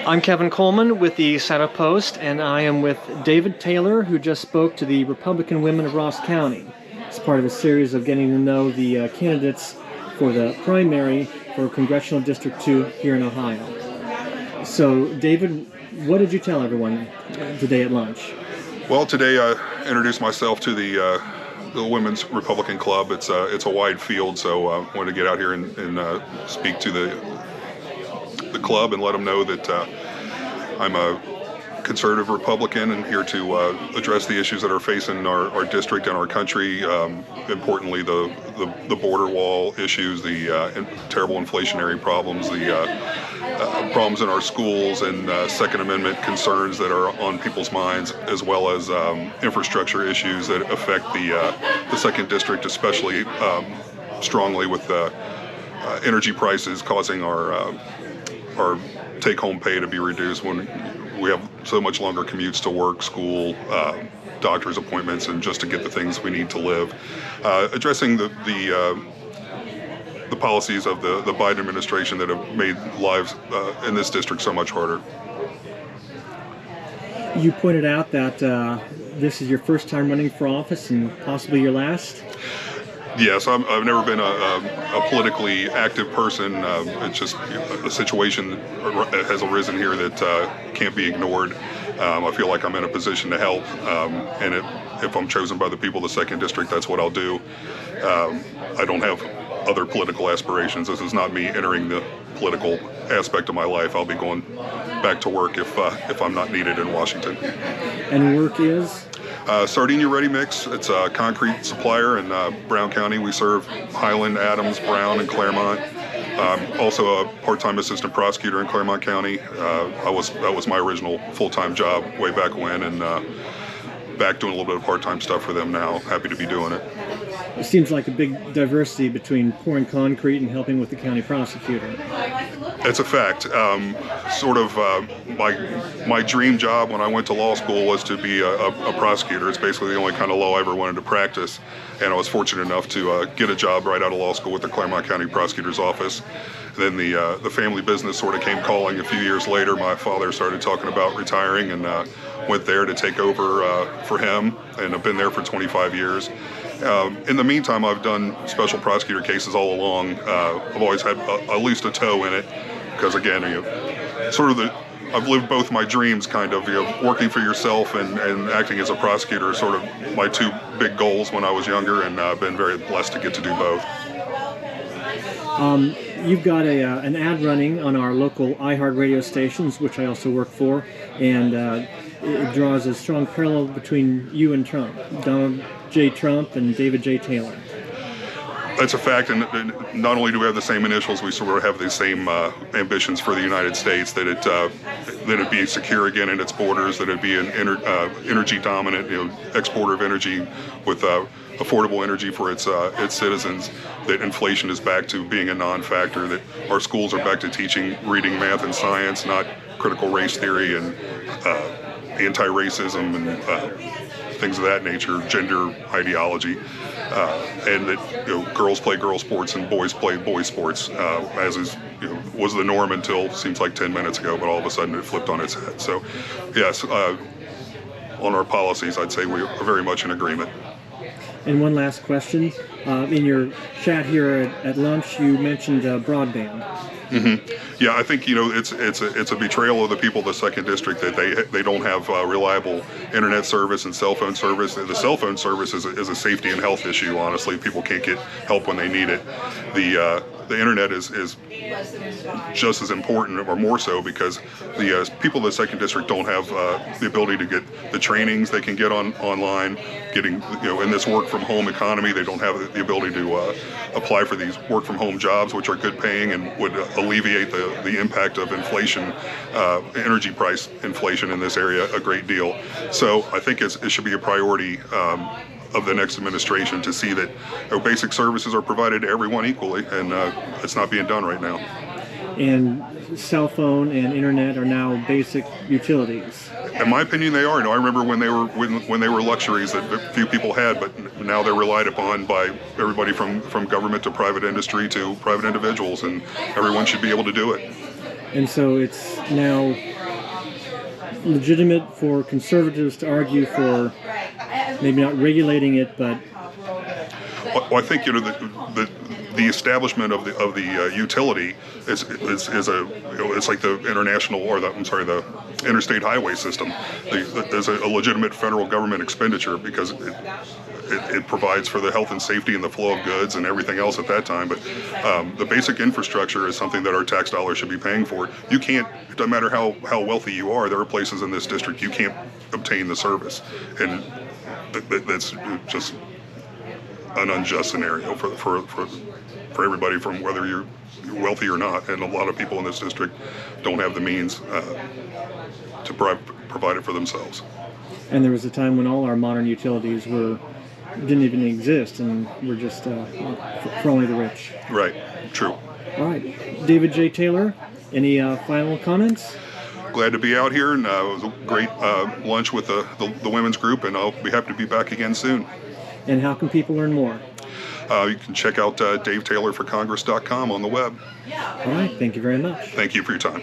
I'm Kevin Coleman with the Saddle Post, and I am with David Taylor, who just spoke to the Republican women of Ross County. It's part of a series of getting to know the candidates for the primary for Congressional District 2 here in Ohio. So, David, what did you tell everyone today at lunch? Well, today I introduced myself to the Women's Republican Club. It's a wide field, so I wanted to get out here and speak to the club and let them know that I'm a conservative Republican and here to address the issues that are facing our district and our country. Importantly, the border wall issues, the terrible inflationary problems, the problems in our schools, and Second Amendment concerns that are on people's minds, as well as infrastructure issues that affect the Second District, especially strongly with energy prices causing our take-home pay to be reduced when we have so much longer commutes to work, school, doctor's appointments, and just to get the things we need to live. Addressing the policies of the Biden administration that have made lives in this district so much harder. You pointed out that this is your first time running for office and possibly your last. Yes, I've never been a politically active person. It's just a situation that has arisen here that can't be ignored. I feel like I'm in a position to help, and if I'm chosen by the people of the Second District, that's what I'll do. I don't have other political aspirations. This is not me entering the political aspect of my life. I'll be going back to work if I'm not needed in Washington. And work is? Sardinia Ready Mix. It's a concrete supplier in Brown County. We serve Highland, Adams, Brown, and Claremont. Also a part-time assistant prosecutor in Claremont County. That was my original full-time job way back when, and back doing a little bit of part-time stuff for them now. Happy to be doing it. It seems like a big diversity between pouring concrete and helping with the county prosecutor. It's a fact. My dream job when I went to law school was to be a prosecutor. It's basically the only kind of law I ever wanted to practice, and I was fortunate enough to get a job right out of law school with the Claremont County Prosecutor's Office. Then the family business sort of came calling a few years later. My father started talking about retiring, and went there to take over for him, and I've been there for 25 years. In the meantime, I've done special prosecutor cases all along. I've always had at least a toe in it, because again, I've lived both my dreams, kind of, working for yourself and acting as a prosecutor, sort of my two big goals when I was younger, and I've been very blessed to get to do both. You've got an ad running on our local iHeart radio stations, which I also work for, and it draws a strong parallel between you and Trump, Donald J. Trump and David J. Taylor. That's a fact, and not only do we have the same initials, we sort of have the same ambitions for the United States, that it be secure again in its borders, that it be an energy dominant, exporter of energy with affordable energy for its citizens, that inflation is back to being a non-factor, that our schools are back to teaching reading, math, and science, not critical race theory and anti-racism and things of that nature, gender ideology, and that girls play girl sports and boys play boy sports, as is was the norm until seems like 10 minutes ago, but all of a sudden it flipped on its head. So, yes, on our policies, I'd say we are very much in agreement. And one last question. In your chat here at lunch, you mentioned broadband. Mm-hmm. Yeah, I think it's a betrayal of the people of the Second District that they don't have reliable internet service and cell phone service. The cell phone service is a safety and health issue. Honestly, people can't get help when they need it. The internet is just as important, or more so, because the people of the Second District don't have the ability to get the trainings they can get online. Getting in this work from home economy, they don't have the ability to apply for these work from home jobs, which are good paying and would alleviate the impact of inflation, energy price inflation in this area a great deal. So I think it should be a priority of the next administration to see that basic services are provided to everyone equally, and it's not being done right now. And cell phone and internet are now basic utilities. In my opinion, they are. I remember when they were luxuries that few people had, but now they're relied upon by everybody from government to private industry to private individuals, and everyone should be able to do it. And so it's now legitimate for conservatives to argue for maybe not regulating it, but Well, I think the establishment of the utility is it's like the international or the interstate highway system. There's a legitimate federal government expenditure because it provides for the health and safety and the flow of goods and everything else at that time. But the basic infrastructure is something that our tax dollars should be paying for. You can't, it doesn't matter how wealthy you are, there are places in this district you can't obtain the service. And that's just an unjust scenario for everybody, from whether you're wealthy or not. And a lot of people in this district don't have the means to provide it for themselves. and there was a time when all our modern utilities didn't even exist and were just for only the rich. Right. True. All right, David J. Taylor, any final comments? Glad to be out here, and it was a great lunch with the women's group, and I'll be happy to be back again soon. And how can people learn more? You can check out DaveTaylorForCongress.com on the web. All right, thank you very much. Thank you for your time.